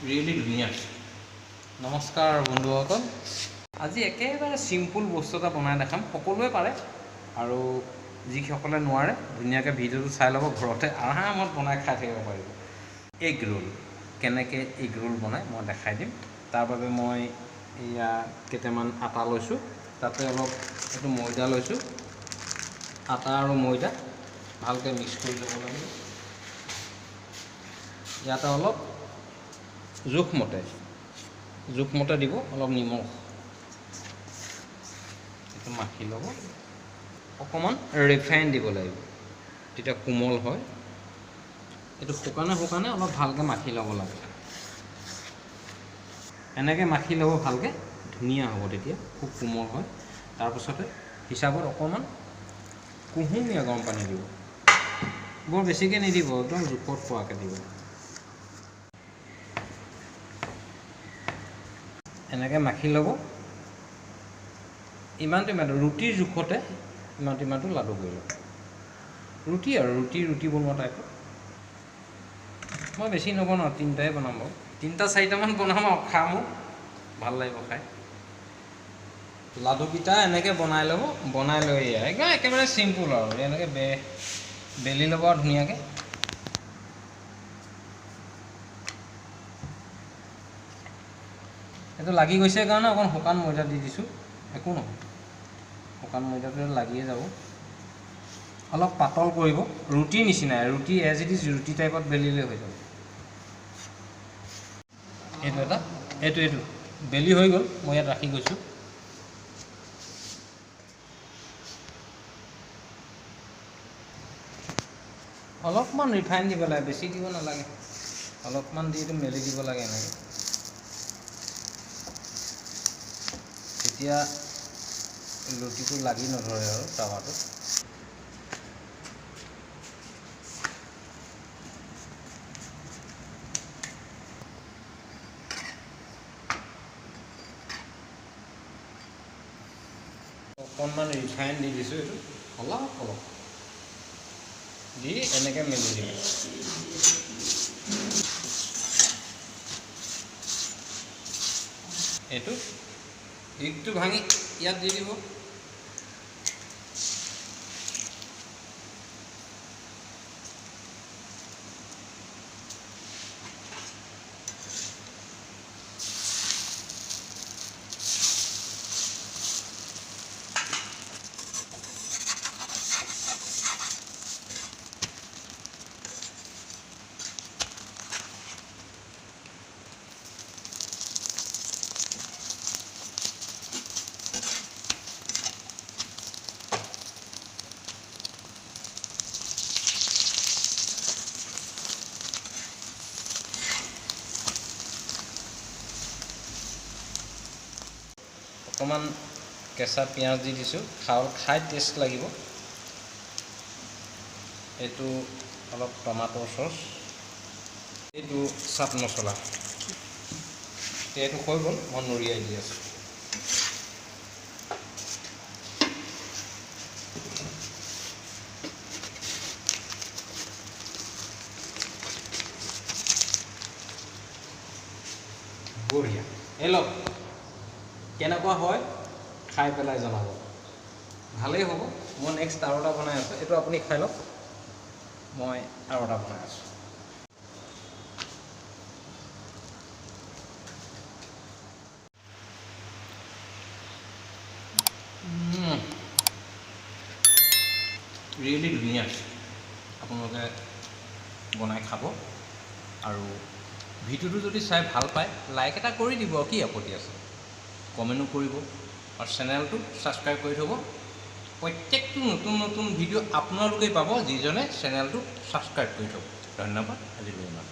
Really ধুনীয়া। নমস্কাৰ বন্ধুসকল, আজি একেবাৰে চিম্পুল বস্তু এটা বনাই দেখাম। সকলোৱে পাৰে আৰু যিসকলে নোৱাৰে ধুনীয়াকৈ ভিডিঅ'টো চাই ল'ব, ঘৰতে আৰামত বনাই খাই থাকিব পাৰিব। এগ ৰোল কেনেকৈ এগ ৰোল বনাই মই দেখাই দিম। তাৰ বাবে মই এয়া কেইটামান আটা লৈছোঁ, তাতে অলপ এইটো ময়দা লৈছোঁ। আটা আৰু ময়দা ভালকৈ মিক্স কৰি ল'ব লাগিব। ইয়াতে অলপ জোখমতে দিব অলপ নিমখ, এইটো মাখি ল'ব। অকণমান ৰিফাইন দিব লাগিব, তেতিয়া কোমল হয়। এইটো শুকানে অলপ ভালকৈ মাখি ল'ব লাগে। এনেকৈ মাখি ল'ব ভালকৈ, ধুনীয়া হ'ব, তেতিয়া খুব কোমল হয়। তাৰপাছতে হিচাপত অকণমান কুহুমীয়া গৰম পানী দিব, বৰ বেছিকৈ নিদিব, একদম জোখত পোৱাকৈ দিব। এনেকৈ মাখি ল'ব, ইমানটো ৰুটিৰ জোখতে ইমানটো লাডু কৰি ল'ব। ৰুটি বনোৱা টাইপত। মই বেছি নবনাওঁ, তিনিটাই বনাম বাৰু। 3-4টামান বনাম আৰু খাম, ভাল লাগিব খাই। লাডুকেইটা এনেকৈ বনাই ল'ব, বনাই লৈ একেবাৰে চিম্পুল আৰু এনেকৈ বেলি ল'ব আৰু ধুনীয়াকৈ। এইটো লাগি গৈছে কাৰণে অকণ শুকান ময়দা দি দিছোঁ, একো নহয়, শুকান ময়দাটো লাগিয়ে যাব। অলপ পাতল কৰিব, ৰুটিৰ নিচিনাই, ৰুটি এজ ইট ইজ ৰুটি টাইপত বেলিলে হৈ যাব। এইটো বেলি হৈ গ'ল, মই ইয়াত ৰাখি গৈছোঁ। অলপমান ৰিফাইন দিব লাগে, বেছি দিব নালাগে, অলপমান দি এইটো মেলি দিব লাগে এনেকৈ। তেতিয়া ৰুটিটো লাগি নধৰে আৰু টাৱাটো। অকণমান ৰিফাইন দি দিছোঁ, এইটো অলপ দি এনেকৈ মেলি দিব। এইটো এগটো ভাঙি ইয়াত দি দিব। অকণমান কেঁচা পিঁয়াজ দি দিছোঁ, খাই টেষ্ট লাগিব। এইটো অলপ টমাটৰ চচ, এইটো চাট মছলা। এইটো হৈ গ'ল, মই নৰিয়াই দি আছোঁ। বঢ়িয়া, এই লওক কেনেকুৱা হয় খাই পেলাই জনাব। ভালেই হ'ব। মই নেক্সট আৰু এটা বনাই আছোঁ, এইটো আপুনি খাই লওক, মই আৰু এটা বনাই আছোঁ। ৰিয়েলি ধুনীয়া, আপোনালোকে বনাই খাব। আৰু ভিডিঅ'টো যদি চাই ভাল পায় লাইক এটা কৰি দিব, কি আপত্তি আছে। কমেণ্টো কৰিব আৰু চেনেলটো ছাবস্ক্ৰাইব কৰি থ'ব। প্ৰত্যেকটো নতুন ভিডিঅ' আপোনালোকেই পাব যিজনে চেনেলটো ছাবস্ক্ৰাইব কৰি থ'ব। ধন্যবাদ, আজিলৈ ইমান।